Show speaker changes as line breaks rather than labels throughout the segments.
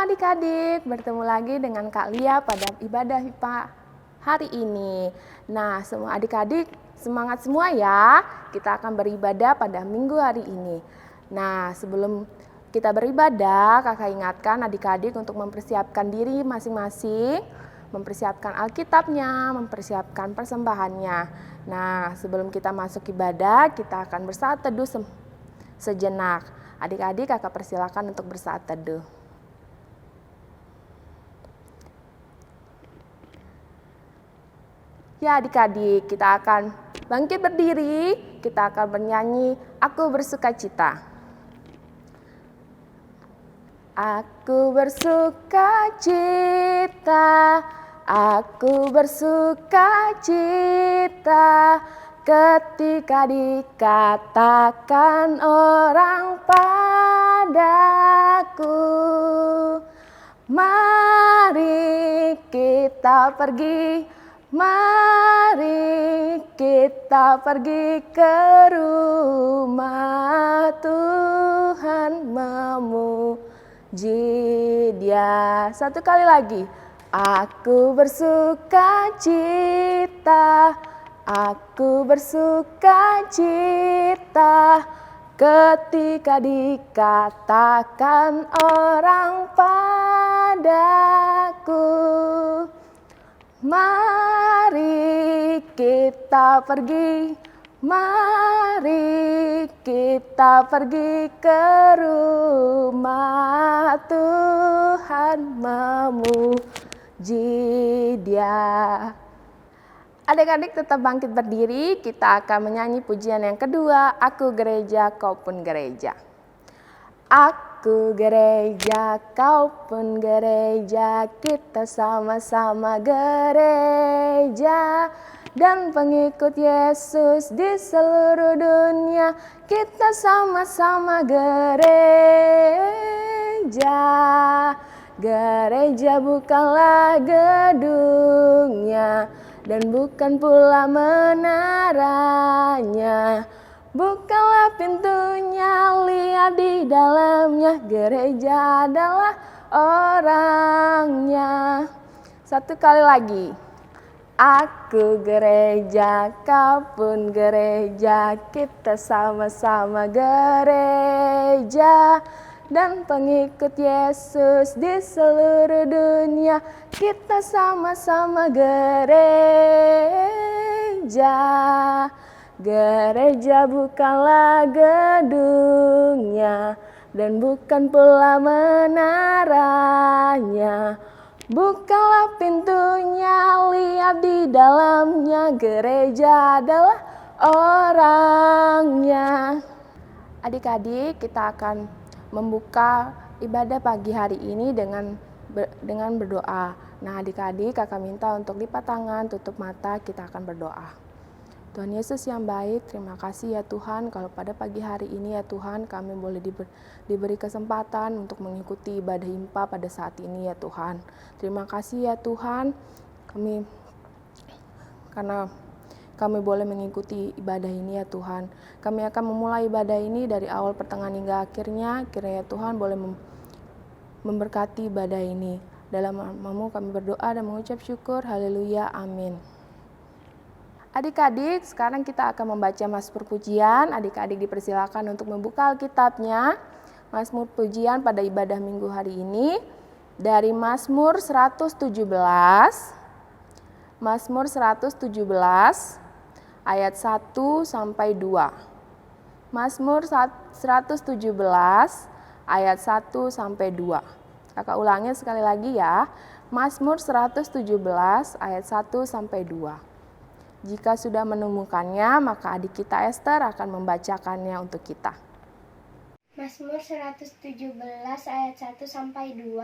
adik-adik, bertemu lagi dengan Kak Lia pada ibadah HIPA hari ini. Nah, semua adik-adik semangat semua ya, kita akan beribadah pada minggu hari ini. Nah, sebelum kita beribadah, kakak ingatkan adik-adik untuk mempersiapkan diri masing-masing, mempersiapkan Alkitabnya, mempersiapkan persembahannya. Nah, sebelum kita masuk ibadah, kita akan bersaat teduh sejenak. Adik-adik kakak persilakan untuk bersaat teduh. Ya adik-adik, kita akan bangkit berdiri, kita akan bernyanyi Aku Bersukacita. Aku bersukacita, aku bersukacita, ketika dikatakan orang padaku, mari kita pergi, mari kita pergi ke rumah Tuhan memuji Dia. Satu kali lagi. Aku bersukacita, aku bersukacita, ketika dikatakan orang padaku, mari kita pergi, mari kita pergi ke rumah Tuhan memuji Dia. Adik-adik tetap bangkit berdiri, kita akan menyanyi pujian yang kedua, Aku Gereja, Kau Pun Gereja. Aku gereja, kau pun gereja, kita sama-sama gereja. Dan pengikut Yesus di seluruh dunia, kita sama-sama gereja. Gereja bukanlah gedungnya, dan bukan pula menaranya. Bukalah pintunya, lihat di dalamnya, gereja adalah orangnya. Satu kali lagi. Aku gereja, kau pun gereja, kita sama-sama gereja. Dan pengikut Yesus di seluruh dunia, kita sama-sama gereja. Gereja bukanlah gedungnya, dan bukan pula menaranya. Bukalah pintunya, lihat di dalamnya, gereja adalah orangnya. Adik-adik, kita akan membuka ibadah pagi hari ini dengan berdoa. Nah adik-adik, kakak minta untuk lipat tangan, tutup mata, kita akan berdoa. Tuhan Yesus yang baik, terima kasih ya Tuhan kalau pada pagi hari ini ya Tuhan kami boleh diberi kesempatan untuk mengikuti ibadah HIMPA pada saat ini ya Tuhan. Terima kasih ya Tuhan karena kami boleh mengikuti ibadah ini ya Tuhan. Kami akan memulai ibadah ini dari awal pertengahan hingga akhirnya. Kiranya Tuhan boleh memberkati ibadah ini. Dalam namamu kami berdoa dan mengucap syukur. Haleluya. Amin. Adik-adik, sekarang kita akan membaca Mazmur Pujian. Adik-adik dipersilakan untuk membuka Alkitabnya. Mazmur Pujian pada ibadah minggu hari ini dari Mazmur 117. Mazmur 117 ayat 1 sampai 2. Mazmur 117 ayat 1 sampai 2. Kakak ulangnya sekali lagi ya. Mazmur 117 ayat 1 sampai 2. Jika sudah menemukannya, maka adik kita Esther akan membacakannya untuk kita.
Mazmur 117 ayat 1 sampai 2.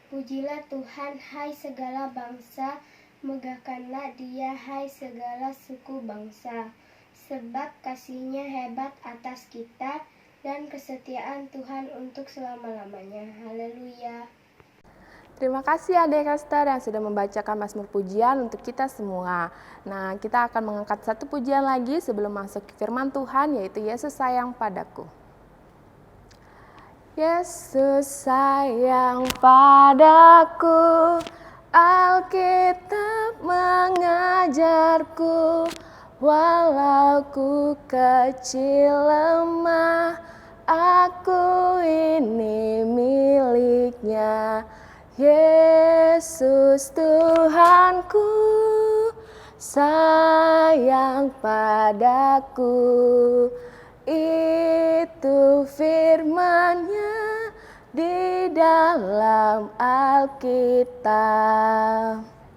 Pujilah Tuhan, hai segala bangsa, megahkanlah Dia, hai segala suku bangsa. Sebab kasih-Nya hebat atas kita, dan kesetiaan Tuhan untuk selama-lamanya. Haleluya.
Terima kasih Adik Esther yang sudah membacakan Mazmur Pujian untuk kita semua. Nah, kita akan mengangkat satu pujian lagi sebelum masuk ke firman Tuhan, yaitu Yesus sayang padaku. Yesus sayang padaku, Alkitab mengajarku, walau ku kecil lemah, aku ini miliknya. Yesus Tuhanku, sayang padaku, itu firman-Nya di dalam Alkitab.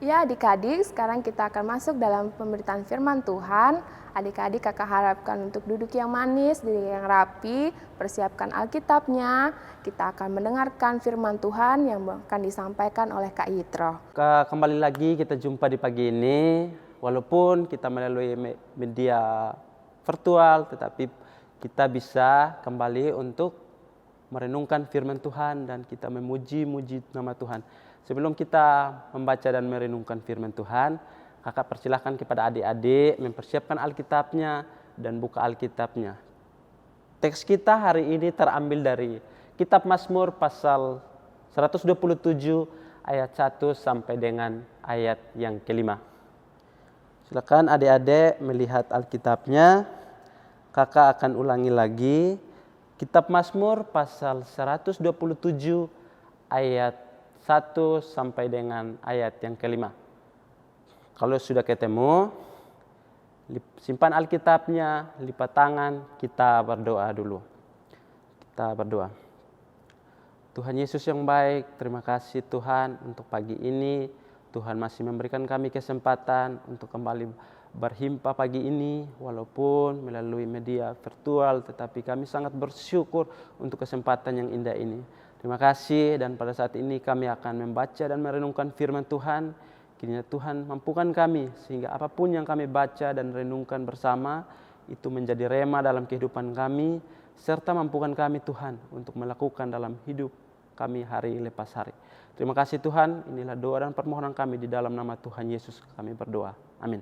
Ya adik-adik, sekarang kita akan masuk dalam pemberitaan firman Tuhan. Adik-adik kakak harapkan untuk duduk yang manis, duduk yang rapi, persiapkan Alkitabnya. Kita akan mendengarkan firman Tuhan yang akan disampaikan oleh Kak Yitro.
Kembali lagi kita jumpa di pagi ini, walaupun kita melalui media virtual, tetapi kita bisa kembali untuk merenungkan firman Tuhan dan kita memuji-muji nama Tuhan. Sebelum kita membaca dan merenungkan firman Tuhan, kakak persilahkan kepada adik-adik mempersiapkan Alkitabnya dan buka Alkitabnya. Teks kita hari ini terambil dari Kitab Mazmur pasal 127 ayat 1 sampai dengan ayat yang kelima. Silakan adik-adik melihat Alkitabnya. Kakak akan ulangi lagi. Kitab Mazmur pasal 127 ayat 1 sampai dengan ayat yang kelima. Kalau sudah ketemu, simpan Alkitabnya, lipat tangan, kita berdoa dulu. Kita berdoa. Tuhan Yesus yang baik, terima kasih Tuhan untuk pagi ini. Tuhan masih memberikan kami kesempatan untuk kembali berhimpa pagi ini, walaupun melalui media virtual, tetapi kami sangat bersyukur untuk kesempatan yang indah ini. Terima kasih, dan pada saat ini kami akan membaca dan merenungkan firman Tuhan. Kiranya Tuhan mampukan kami sehingga apapun yang kami baca dan renungkan bersama itu menjadi rema dalam kehidupan kami, serta mampukan kami Tuhan untuk melakukan dalam hidup kami hari lepas hari. Terima kasih Tuhan, inilah doa dan permohonan kami di dalam nama Tuhan Yesus kami berdoa. Amin.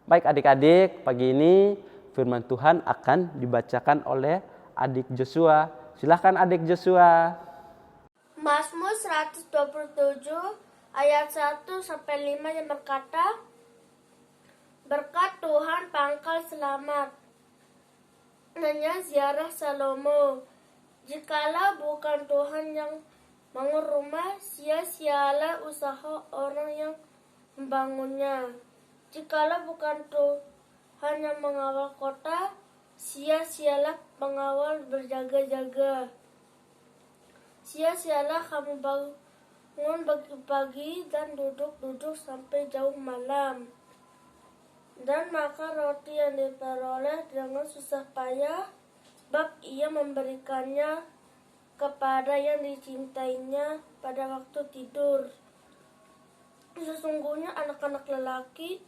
Baik adik-adik, pagi ini firman Tuhan akan dibacakan oleh adik Joshua. Silahkan adik Joshua.
Mazmur 127 ayat 1 sampai 5 yang berkata, berkat Tuhan pangkal selamat, hanya ziarah Salomo. Jikalau bukan Tuhan yang bangun rumah, sia-sialah usaha orang yang membangunnya. Jikalau bukan Tuhan yang mengawal kota, sia-sialah pengawal berjaga-jaga. Sia-sialah kamu bangun pagi-pagi dan duduk-duduk sampai jauh malam. Dan makan roti yang diperoleh dengan susah payah, sebab ia memberikannya kepada yang dicintainya pada waktu tidur. Sesungguhnya anak-anak lelaki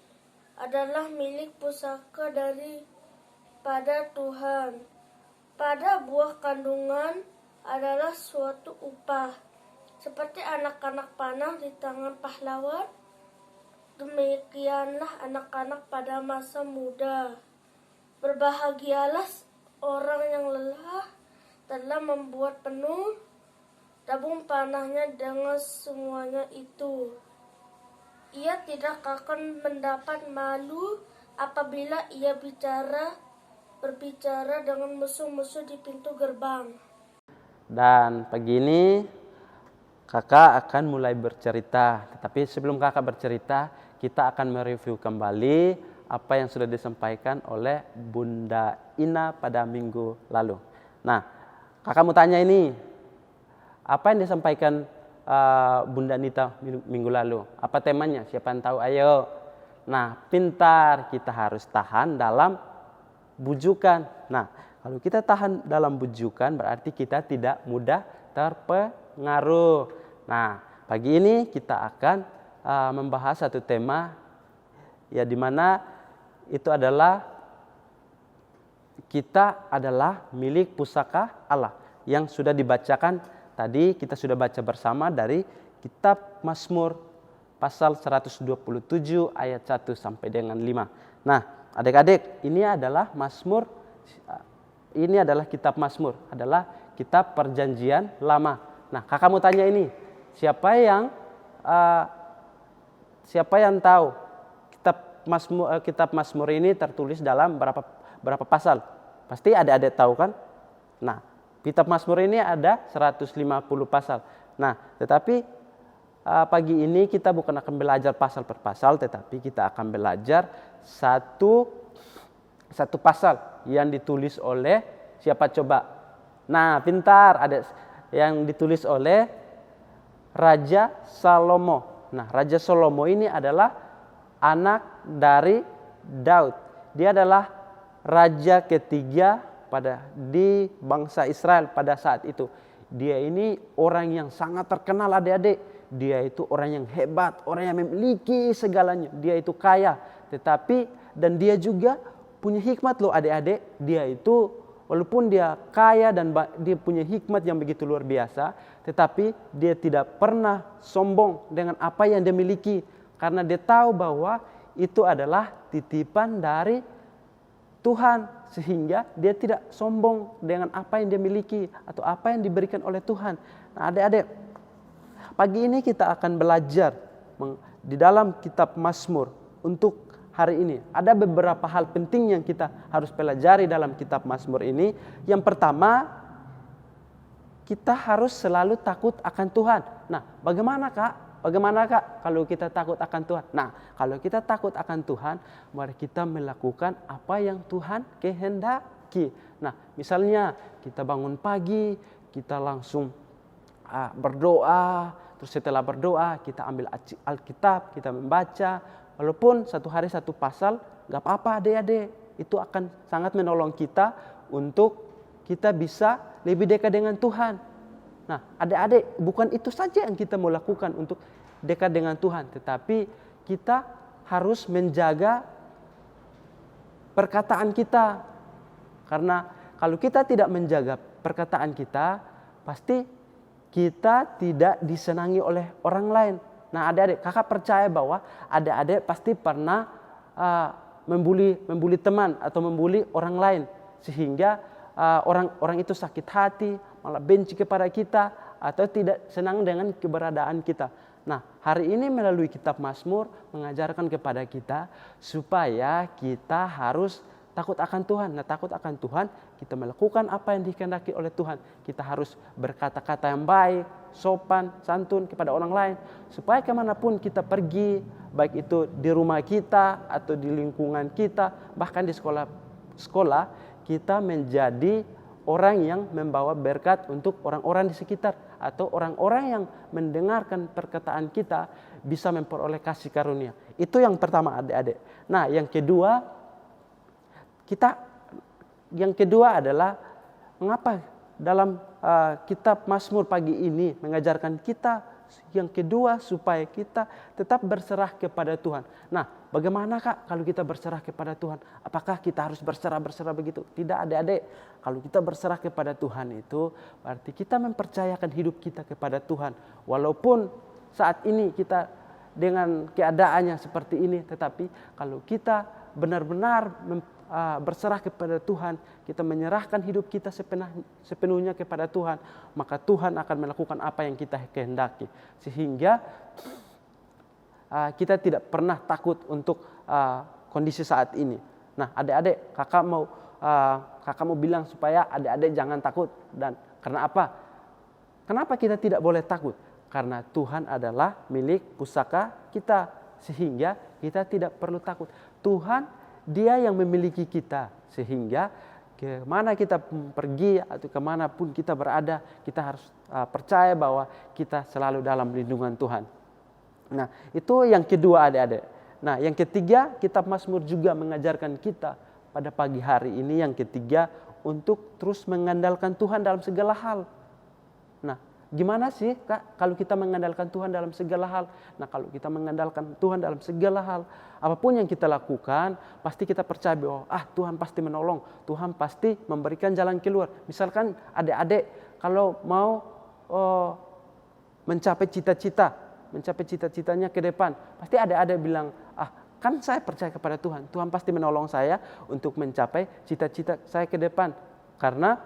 adalah milik pusaka daripada Tuhan. Pada buah kandungan adalah suatu upah. Seperti anak-anak panah di tangan pahlawan, demikianlah anak-anak pada masa muda. Berbahagialah orang yang lelah telah membuat penuh tabung panahnya dengan semuanya itu. Ia tidak akan mendapat malu apabila ia berbicara dengan musuh-musuh di pintu gerbang.
Dan pagi ini kakak akan mulai bercerita, tetapi sebelum kakak bercerita, kita akan mereview kembali apa yang sudah disampaikan oleh Bunda Ina pada minggu lalu. Nah, kakak mau tanya ini, apa yang disampaikan Bunda Nita minggu lalu? Apa temanya? Siapa yang tahu? Ayo. Nah, pintar, kita harus tahan dalam bujukan. Nah, kalau kita tahan dalam bujukan berarti kita tidak mudah terpengaruh. Nah, pagi ini kita akan membahas satu tema ya, di mana itu adalah kita adalah milik pusaka Allah yang sudah dibacakan tadi. Kita sudah baca bersama dari Kitab Mazmur pasal 127 ayat 1 sampai dengan 5. Nah, adik-adik, ini adalah Mazmur, ini adalah Kitab Mazmur, adalah kitab Perjanjian Lama. Nah, kakak mau tanya ini, siapa yang tahu kitab Mazmur ini tertulis dalam berapa pasal? Pasti adik-adik tahu kan? Nah, kitab Mazmur ini ada 150 pasal. Nah, tetapi pagi ini kita bukan akan belajar pasal per pasal, tetapi kita akan belajar satu pasal yang ditulis oleh siapa coba? Nah, pintar, ada yang ditulis oleh Raja Salomo. Nah, Raja Salomo ini adalah anak dari Daud. Dia adalah raja ketiga di bangsa Israel pada saat itu. Dia ini orang yang sangat terkenal adik-adik. Dia itu orang yang hebat, orang yang memiliki segalanya. Dia itu kaya, dan dia juga punya hikmat loh adik-adik. Dia itu walaupun dia kaya dan dia punya hikmat yang begitu luar biasa, tetapi dia tidak pernah sombong dengan apa yang dia miliki. Karena dia tahu bahwa itu adalah titipan dari Tuhan. Sehingga dia tidak sombong dengan apa yang dia miliki atau apa yang diberikan oleh Tuhan. Nah, adik-adik, pagi ini kita akan belajar di dalam kitab Mazmur untuk hari ini. Ada beberapa hal penting yang kita harus pelajari dalam kitab Mazmur ini. Yang pertama, kita harus selalu takut akan Tuhan. Nah, bagaimana Kak? Bagaimana Kak kalau kita takut akan Tuhan? Nah, kalau kita takut akan Tuhan, mari kita melakukan apa yang Tuhan kehendaki. Nah, misalnya kita bangun pagi, kita langsung berdoa. Terus setelah berdoa, kita ambil Alkitab, kita membaca. Walaupun satu hari satu pasal, gak apa-apa adik-adik. Itu akan sangat menolong kita untuk kita bisa lebih dekat dengan Tuhan. Nah, adik-adik, bukan itu saja yang kita mau lakukan untuk dekat dengan Tuhan. Tetapi kita harus menjaga perkataan kita. Karena kalau kita tidak menjaga perkataan kita, pasti kita tidak disenangi oleh orang lain. Nah, adik-adik, kakak percaya bahwa adik-adik pasti pernah membuli teman atau membuli orang lain. Sehingga orang itu sakit hati, malah benci kepada kita, atau tidak senang dengan keberadaan kita. Nah, hari ini melalui kitab Mazmur mengajarkan kepada kita supaya kita harus takut akan Tuhan. Nah, takut akan Tuhan, kita melakukan apa yang dikehendaki oleh Tuhan. Kita harus berkata-kata yang baik, sopan, santun kepada orang lain. Supaya kemanapun kita pergi, baik itu di rumah kita atau di lingkungan kita, bahkan di sekolah, kita menjadi orang yang membawa berkat untuk orang-orang di sekitar. Atau orang-orang yang mendengarkan perkataan kita bisa memperoleh kasih karunia. Itu yang pertama adik-adik. Nah, yang kedua adalah mengapa dalam kitab Mazmur pagi ini mengajarkan kita yang kedua supaya kita tetap berserah kepada Tuhan. Nah, bagaimana Kak kalau kita berserah kepada Tuhan? Apakah kita harus berserah begitu? Tidak adik-adik. Kalau kita berserah kepada Tuhan itu berarti kita mempercayakan hidup kita kepada Tuhan. Walaupun saat ini kita dengan keadaannya seperti ini, tetapi kalau kita benar-benar berserah kepada Tuhan, kita menyerahkan hidup kita sepenuhnya kepada Tuhan, maka Tuhan akan melakukan apa yang kita kehendaki. Sehingga kita tidak pernah takut untuk kondisi saat ini. Nah, adik-adik, kakak mau bilang supaya adik-adik jangan takut. Dan karena apa? Kenapa kita tidak boleh takut? Karena Tuhan adalah milik pusaka kita. Sehingga kita tidak perlu takut. Tuhan, Dia yang memiliki kita, sehingga kemana kita pergi atau kemanapun kita berada, kita harus percaya bahwa kita selalu dalam lindungan Tuhan. Nah, itu yang kedua adik-adik. Nah, yang ketiga, kitab Mazmur juga mengajarkan kita pada pagi hari ini yang ketiga untuk terus mengandalkan Tuhan dalam segala hal. Nah, gimana sih Kak kalau kita mengandalkan Tuhan dalam segala hal? Nah, kalau kita mengandalkan Tuhan dalam segala hal, apapun yang kita lakukan, pasti kita percaya bahwa Tuhan pasti menolong, Tuhan pasti memberikan jalan keluar. Misalkan adik-adik kalau mau mencapai cita-citanya ke depan, pasti adik-adik bilang, kan saya percaya kepada Tuhan, Tuhan pasti menolong saya untuk mencapai cita-cita saya ke depan. Karena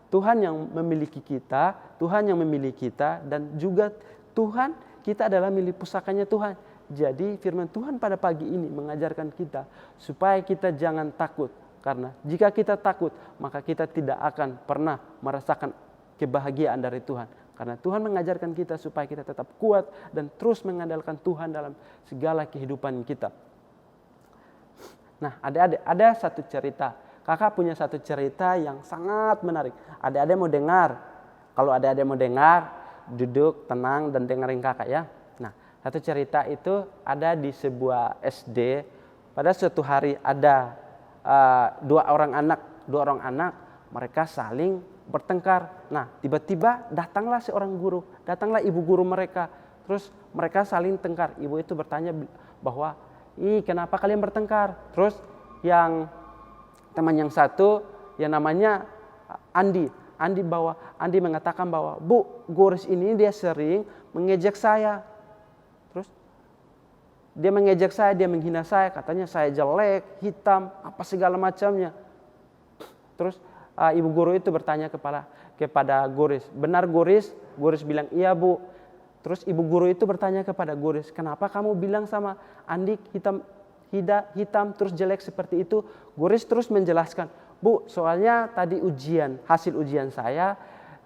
Tuhan yang memiliki kita, Tuhan yang memilih kita, dan juga Tuhan, kita adalah milik pusakanya Tuhan. Jadi firman Tuhan pada pagi ini mengajarkan kita supaya kita jangan takut. Karena jika kita takut, maka kita tidak akan pernah merasakan kebahagiaan dari Tuhan. Karena Tuhan mengajarkan kita supaya kita tetap kuat dan terus mengandalkan Tuhan dalam segala kehidupan kita. Nah, adik-adik, ada satu cerita. Kakak punya satu cerita yang sangat menarik. Adik-adik mau dengar? Kalau adik-adik mau dengar, duduk tenang dan dengerin kakak ya. Nah, satu cerita itu ada di sebuah SD. Pada suatu hari ada dua orang anak, mereka saling bertengkar. Nah, tiba-tiba datanglah seorang guru, datanglah ibu guru mereka. Terus mereka saling tengkar. Ibu itu bertanya bahwa, kenapa kalian bertengkar? Terus yang teman yang satu, yang namanya Andi mengatakan bahwa, Bu, guru ini dia sering mengejek saya. Terus dia mengejek saya, dia menghina saya, katanya saya jelek, hitam, apa segala macamnya. Terus ibu guru itu bertanya kepada Goris, benar Goris? Goris bilang, iya Bu. Terus ibu guru itu bertanya kepada Goris, kenapa kamu bilang sama Andi hitam terus jelek seperti itu? Goris terus menjelaskan, Bu, soalnya tadi hasil ujian saya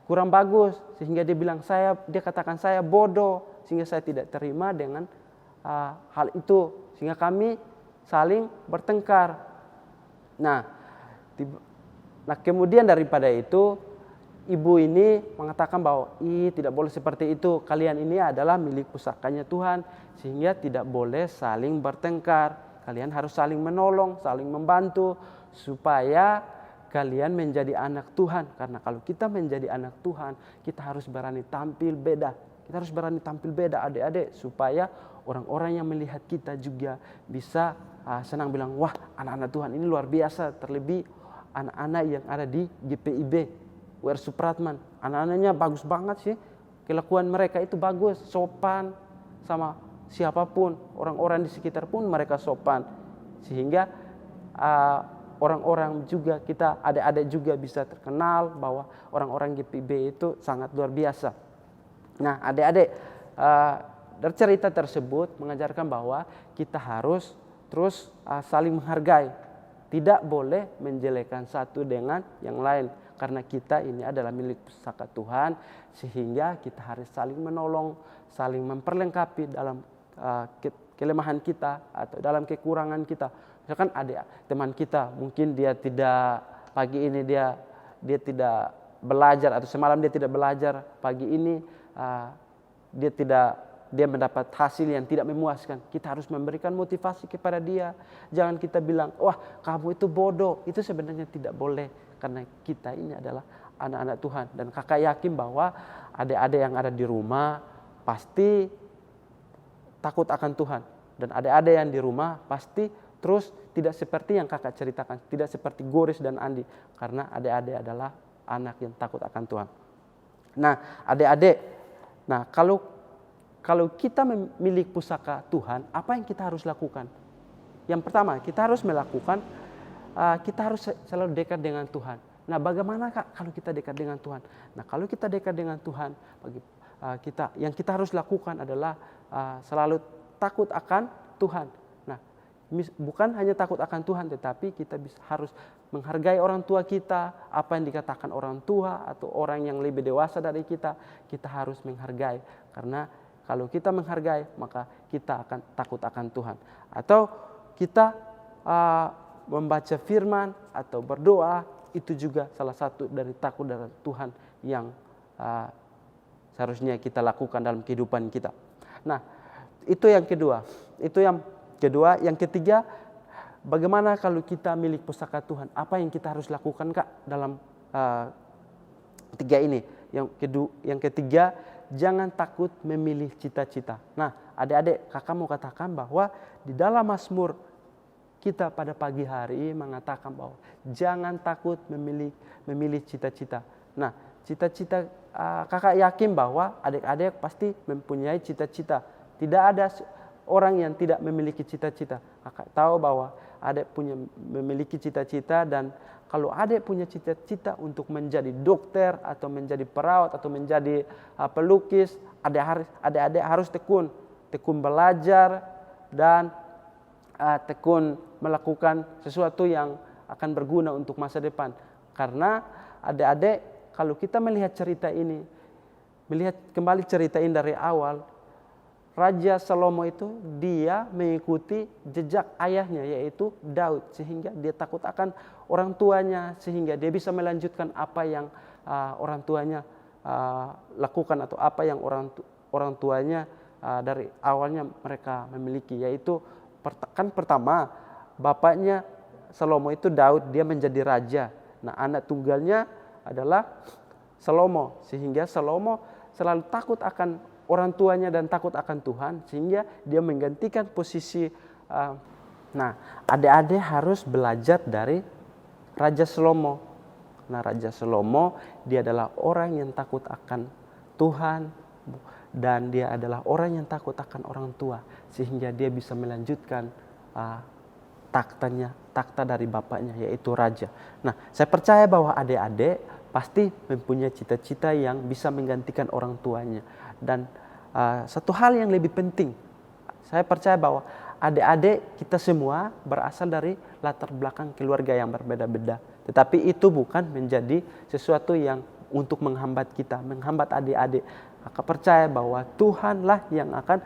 kurang bagus, sehingga dia katakan saya bodoh, sehingga saya tidak terima dengan hal itu, sehingga kami saling bertengkar. Nah, kemudian daripada itu ibu ini mengatakan bahwa tidak boleh seperti itu, kalian ini adalah milik pusakanya Tuhan, sehingga tidak boleh saling bertengkar, kalian harus saling menolong, saling membantu supaya kalian menjadi anak Tuhan. Karena kalau kita menjadi anak Tuhan, kita harus berani tampil beda. Kita harus berani tampil beda adik-adik, supaya orang-orang yang melihat kita juga bisa senang bilang, wah, anak-anak Tuhan ini luar biasa. Terlebih anak-anak yang ada di GPIB, WR Supratman. Anak-anaknya bagus banget sih. Kelakuan mereka itu bagus, sopan sama siapapun. Orang-orang di sekitar pun mereka sopan. Sehingga orang-orang juga, kita adik-adik juga bisa terkenal bahwa orang-orang GPIB itu sangat luar biasa. Nah, adik-adik, dari cerita tersebut mengajarkan bahwa kita harus terus saling menghargai. Tidak boleh menjelekkan satu dengan yang lain. Karena kita ini adalah milik pusaka Tuhan. Sehingga kita harus saling menolong, saling memperlengkapi dalam kelemahan kita atau dalam kekurangan kita. Misalkan ada teman kita, mungkin dia tidak pagi ini dia tidak belajar, atau semalam dia tidak belajar, pagi ini dia mendapat hasil yang tidak memuaskan. Kita harus memberikan motivasi kepada dia. Jangan kita bilang, wah kamu itu bodoh. Itu sebenarnya tidak boleh. Karena kita ini adalah anak-anak Tuhan. Dan kakak yakin bahwa adik-adik yang ada di rumah pasti takut akan Tuhan. Dan adik-adik yang di rumah pasti terus tidak seperti yang kakak ceritakan. Tidak seperti Goris dan Andi. Karena adik-adik adalah anak yang takut akan Tuhan. Nah adik-adik, kalau kita memiliki pusaka Tuhan, apa yang kita harus lakukan? Yang pertama, kita harus melakukan, kita harus selalu dekat dengan Tuhan. Nah, bagaimana Kak kalau kita dekat dengan Tuhan? Nah, kalau kita dekat dengan Tuhan, yang kita harus lakukan adalah selalu takut akan Tuhan. Nah, bukan hanya takut akan Tuhan, tetapi kita harus menghargai orang tua kita, apa yang dikatakan orang tua atau orang yang lebih dewasa dari kita harus menghargai. Karena kalau kita menghargai, maka kita akan takut akan Tuhan. Atau kita membaca firman atau berdoa, itu juga salah satu dari takut dari Tuhan yang seharusnya kita lakukan dalam kehidupan kita. Nah, itu yang kedua. Yang ketiga, bagaimana kalau kita milik pusaka Tuhan? Apa yang kita harus lakukan Kak dalam tiga ini? Yang ketiga, jangan takut memilih cita-cita. Nah, adik-adik, kakak mau katakan bahwa di dalam Mazmur kita pada pagi hari mengatakan bahwa jangan takut memilih cita-cita. Nah, cita-cita, kakak yakin bahwa adik-adik pasti mempunyai cita-cita. Tidak ada orang yang tidak memiliki cita-cita. Kakak tahu bahwa adik punya memiliki cita-cita, dan kalau adik punya cita-cita untuk menjadi dokter atau menjadi perawat atau menjadi pelukis, adik-adik harus tekun belajar dan tekun melakukan sesuatu yang akan berguna untuk masa depan. Karena adik-adik, kalau kita melihat cerita ini, melihat kembali cerita ini dari awal, Raja Salomo itu dia mengikuti jejak ayahnya, yaitu Daud, sehingga dia takut akan orang tuanya, sehingga dia bisa melanjutkan apa yang orang tuanya lakukan atau apa yang orang tuanya dari awalnya mereka memiliki, yaitu pertama bapaknya Salomo itu Daud, dia menjadi raja. Nah, anak tunggalnya adalah Salomo, sehingga Salomo selalu takut akan orang tuanya dan takut akan Tuhan, sehingga dia menggantikan posisi. Nah, adik-adik harus belajar dari Raja Salomo. Nah, Raja Salomo dia adalah orang yang takut akan Tuhan, dan dia adalah orang yang takut akan orang tua, sehingga dia bisa melanjutkan takhta dari bapaknya, yaitu raja. Nah, saya percaya bahwa adik-adik pasti mempunyai cita-cita yang bisa menggantikan orang tuanya. Dan satu hal yang lebih penting, saya percaya bahwa adik-adik kita semua berasal dari latar belakang keluarga yang berbeda-beda. Tetapi itu bukan menjadi sesuatu yang untuk menghambat kita, menghambat adik-adik. Maka percaya bahwa Tuhanlah yang akan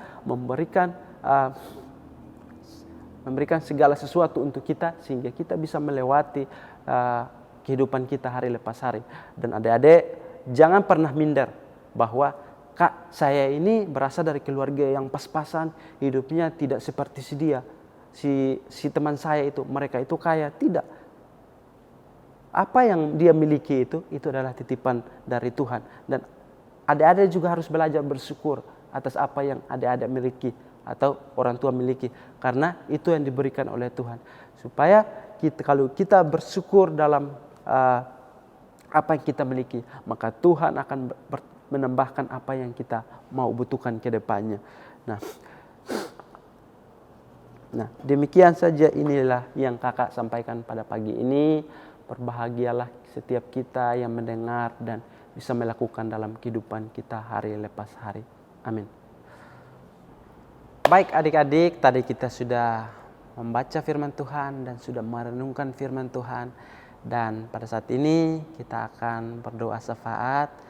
memberikan segala sesuatu untuk kita, sehingga kita bisa melewati kehidupan kita hari lepas hari. Dan adik-adik jangan pernah minder bahwa Kak, saya ini berasal dari keluarga yang pas-pasan, hidupnya tidak seperti dia. Si teman saya itu, mereka itu kaya. Tidak. Apa yang dia miliki itu adalah titipan dari Tuhan. Dan adik-adik juga harus belajar bersyukur atas apa yang adik-adik miliki atau orang tua miliki, karena itu yang diberikan oleh Tuhan. Supaya kalau kita bersyukur dalam apa yang kita miliki, maka Tuhan akan menambahkan apa yang kita mau butuhkan ke depannya. Nah, demikian saja inilah yang kakak sampaikan pada pagi ini. Berbahagialah setiap kita yang mendengar dan bisa melakukan dalam kehidupan kita hari lepas hari. Amin. Baik adik-adik, tadi kita sudah membaca firman Tuhan dan sudah merenungkan firman Tuhan. Dan pada saat ini kita akan berdoa syafaat.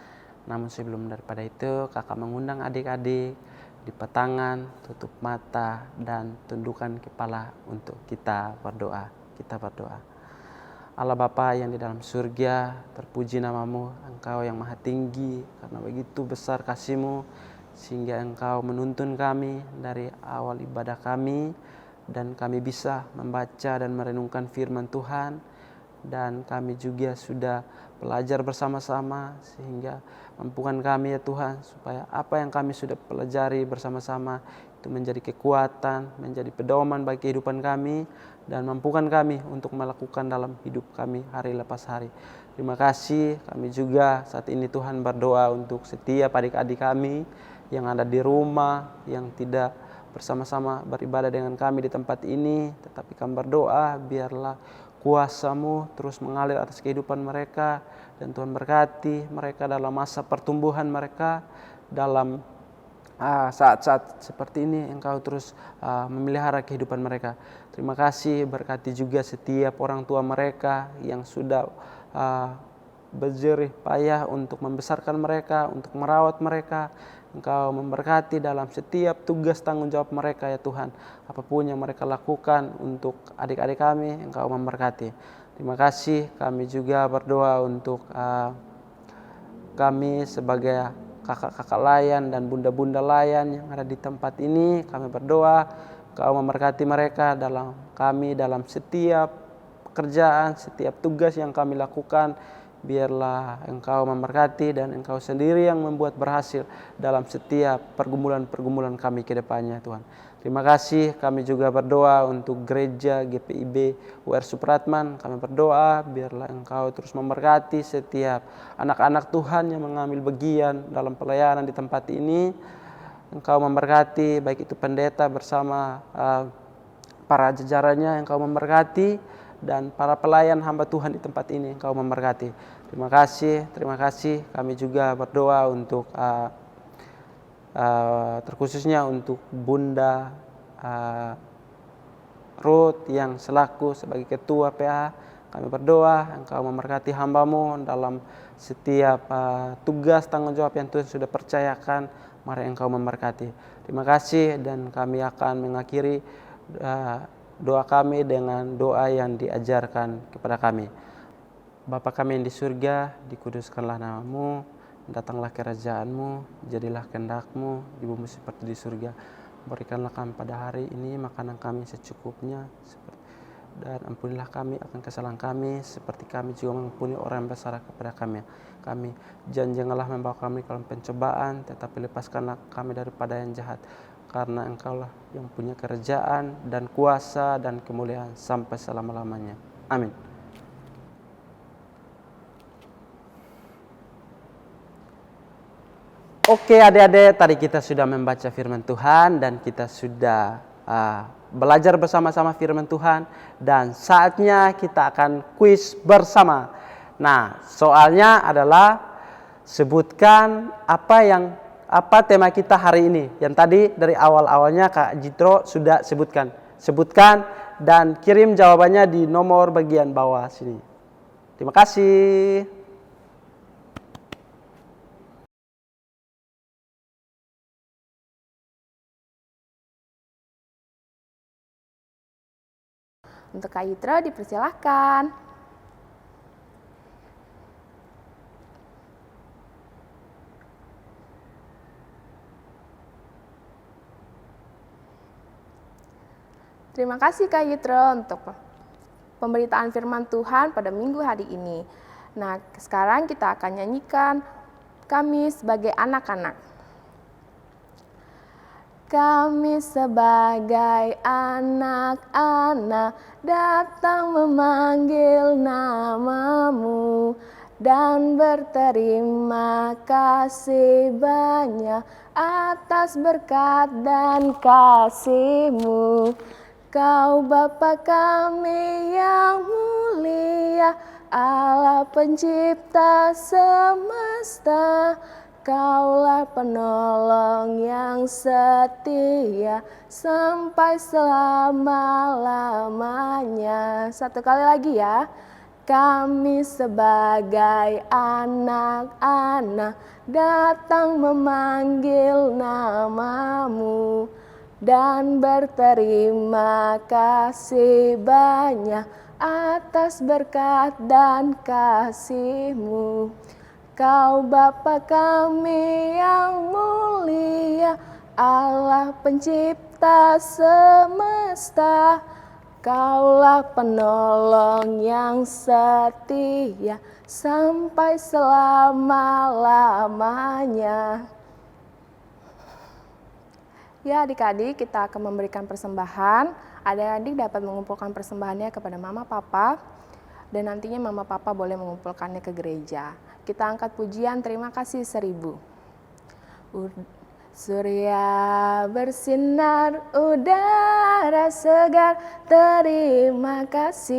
Namun sebelum daripada itu, kakak mengundang adik-adik lipat tangan, tutup mata, dan tundukkan kepala untuk kita berdoa. Kita berdoa. Allah Bapa yang di dalam surga, terpuji namamu, Engkau yang maha tinggi, karena begitu besar kasih-Mu, sehingga Engkau menuntun kami dari awal ibadah kami, dan kami bisa membaca dan merenungkan firman Tuhan, dan kami juga sudah belajar bersama-sama, sehingga mampukan kami ya Tuhan, supaya apa yang kami sudah pelajari bersama-sama itu menjadi kekuatan, menjadi pedoman bagi kehidupan kami, dan mampukan kami untuk melakukan dalam hidup kami hari lepas hari. Terima kasih. Kami juga saat ini Tuhan berdoa untuk setiap adik-adik kami yang ada di rumah, yang tidak bersama-sama beribadah dengan kami di tempat ini, tetapi kami berdoa biarlah kuasa-Mu terus mengalir atas kehidupan mereka, dan Tuhan berkati mereka dalam masa pertumbuhan mereka, dalam saat-saat seperti ini Engkau terus memelihara kehidupan mereka. Terima kasih, berkati juga setiap orang tua mereka yang sudah berjerih payah untuk membesarkan mereka, untuk merawat mereka. Engkau memberkati dalam setiap tugas tanggung jawab mereka ya Tuhan. Apapun yang mereka lakukan untuk adik-adik kami, Engkau memberkati. Terima kasih. Kami juga berdoa untuk kami sebagai kakak-kakak layan dan bunda-bunda layan yang ada di tempat ini. Kami berdoa Engkau memberkati mereka dalam setiap pekerjaan, setiap tugas yang kami lakukan. Biarlah Engkau memberkati dan Engkau sendiri yang membuat berhasil dalam setiap pergumulan-pergumulan kami ke depannya Tuhan. Terima kasih. Kami juga berdoa untuk gereja GPIB UR Supratman. Kami berdoa biarlah Engkau terus memberkati setiap anak-anak Tuhan yang mengambil bagian dalam pelayanan di tempat ini. Engkau memberkati baik itu pendeta bersama para jajarannya yang Kau memberkati, dan para pelayan hamba Tuhan di tempat ini yang Kau memberkati. Terima kasih. Kami juga berdoa untuk terkhususnya untuk Bunda Ruth yang selaku sebagai ketua PA. Kami berdoa Engkau memberkati hamba-Mu dalam setiap tugas tanggung jawab yang Tuhan sudah percayakan. Mari Engkau memberkati. Terima kasih, dan kami akan mengakhiri doa kami dengan doa yang diajarkan kepada kami. Bapa kami yang di surga, dikuduskanlah nama-Mu, datanglah kerajaan-Mu, jadilah kehendak-Mu di bumi seperti di surga. Berikanlah kami pada hari ini makanan kami secukupnya, dan ampunilah kami akan kesalahan kami, seperti kami juga mengampuni orang yang bersalah kepada kami. Janganlah membawa kami ke dalam pencobaan, tetapi lepaskanlah kami daripada yang jahat. Karena Engkaulah yang punya kerajaan dan kuasa dan kemuliaan sampai selama-lamanya. Amin. Oke adik-adik, tadi kita sudah membaca firman Tuhan dan kita sudah belajar bersama-sama firman Tuhan, dan saatnya kita akan kuis bersama. Nah, soalnya adalah sebutkan apa tema kita hari ini. Yang tadi dari awal-awalnya Kak Jitro sudah sebutkan. Sebutkan dan kirim jawabannya di nomor bagian bawah sini. Terima kasih.
Untuk Kak Yitro dipersilahkan. Terima kasih Kak Yitro untuk pemberitaan firman Tuhan pada minggu hari ini. Nah, sekarang kita akan nyanyikan Kami Sebagai Anak-anak. Kami sebagai anak-anak datang memanggil nama-Mu dan berterima kasih banyak atas berkat dan kasih-Mu. Kau Bapa kami yang mulia, Allah pencipta semesta. Kaulah penolong yang setia sampai selama-lamanya. Satu kali lagi ya. Kami sebagai anak-anak datang memanggil nama-Mu dan berterima kasih banyak atas berkat dan kasih-Mu. Kau Bapa kami yang mulia, Allah pencipta semesta. Kaulah penolong yang setia sampai selama-lamanya. Ya adik-adik, kita akan memberikan persembahan. Adik-adik dapat mengumpulkan persembahannya kepada Mama Papa, dan nantinya Mama Papa boleh mengumpulkannya ke gereja. Kita angkat pujian terima kasih 1000. Surya bersinar, udara segar, terima kasih.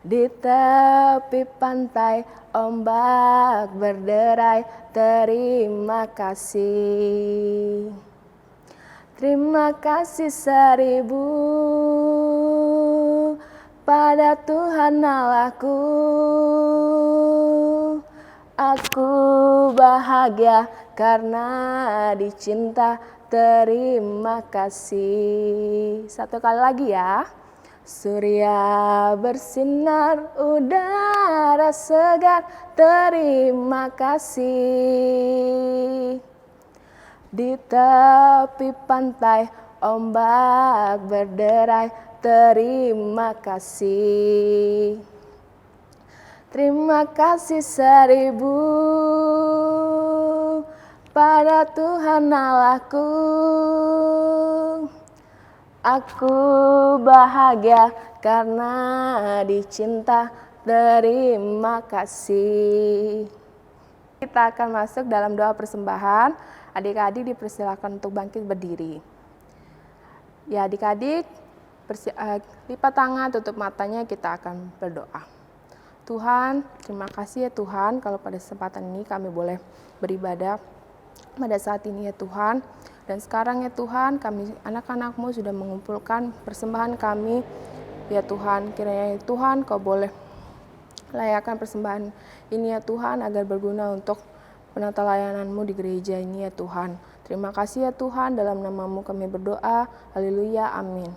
Di tepi pantai ombak berderai, terima kasih. Terima kasih 1000 pada Tuhan Allahku. Aku bahagia karena dicinta, terima kasih. Satu kali lagi ya. Surya bersinar, udara segar, terima kasih. Di tepi pantai ombak berderai, terima kasih. Terima kasih 1000 pada Tuhan Allahku. Aku bahagia karena dicinta, terima kasih. Kita akan masuk dalam doa persembahan. Adik-adik dipersilakan untuk bangkit berdiri. Ya adik-adik, lipat tangan, tutup matanya, kita akan berdoa. Tuhan, terima kasih ya Tuhan kalau pada kesempatan ini kami boleh beribadah pada saat ini ya Tuhan. Dan sekarang ya Tuhan, kami anak-anak-Mu sudah mengumpulkan persembahan kami. Ya Tuhan, kiranya ya Tuhan Kau boleh layakkan persembahan ini ya Tuhan agar berguna untuk penata layanan-Mu di gereja ini ya Tuhan. Terima kasih ya Tuhan, dalam nama-Mu kami berdoa. Haleluya, amin.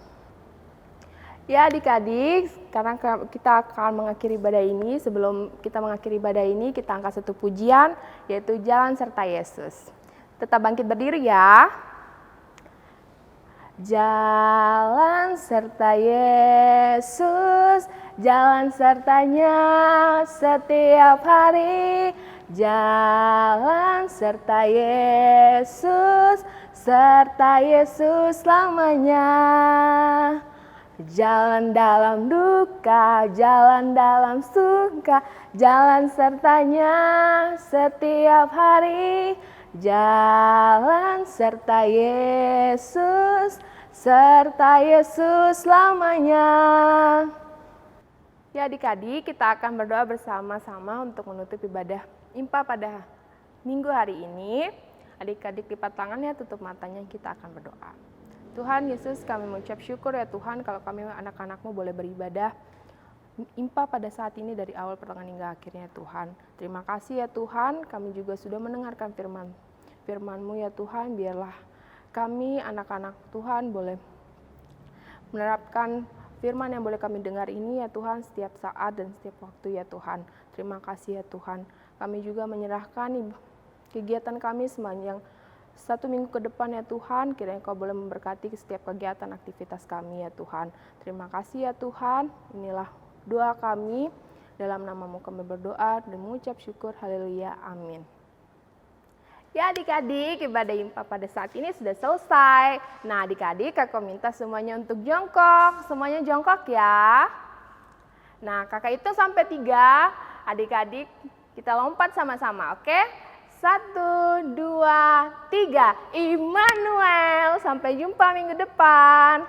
Ya adik-adik, sekarang kita akan mengakhiri ibadah ini. Sebelum kita mengakhiri ibadah ini, kita angkat satu pujian, yaitu Jalan Serta Yesus. Tetap bangkit berdiri ya. Jalan serta Yesus, jalan sertanya setiap hari. Jalan serta Yesus, serta Yesus selamanya. Jalan dalam duka, jalan dalam suka, jalan sertanya setiap hari. Jalan serta Yesus, serta Yesus selamanya. Ya adik-adik, kita akan berdoa bersama-sama untuk menutup ibadah IMPA pada minggu hari ini. Adik-adik lipat tangannya, tutup matanya, kita akan berdoa. Tuhan Yesus, kami mengucap syukur ya Tuhan kalau kami anak-anak-Mu boleh beribadah IMPA pada saat ini dari awal pertengahan hingga akhirnya Tuhan. Terima kasih ya Tuhan, kami juga sudah mendengarkan firman-Mu ya Tuhan. Biarlah kami anak-anak Tuhan boleh menerapkan firman yang boleh kami dengar ini ya Tuhan setiap saat dan setiap waktu ya Tuhan. Terima kasih ya Tuhan. Kami juga menyerahkan kegiatan kami sepanjang 1 minggu ke depan ya Tuhan, kiranya Kau boleh memberkati setiap kegiatan aktivitas kami ya Tuhan. Terima kasih ya Tuhan, inilah doa kami, dalam nama-Mu kami berdoa dan mengucap syukur, haleluya, amin. Ya adik-adik, ibadah IMPA pada saat ini sudah selesai. Nah adik-adik, kakak minta semuanya untuk jongkok, semuanya jongkok ya. Nah kakak itu sampai 3, adik-adik kita lompat sama-sama, oke? 1, 2, 3, Immanuel. Sampai jumpa minggu depan.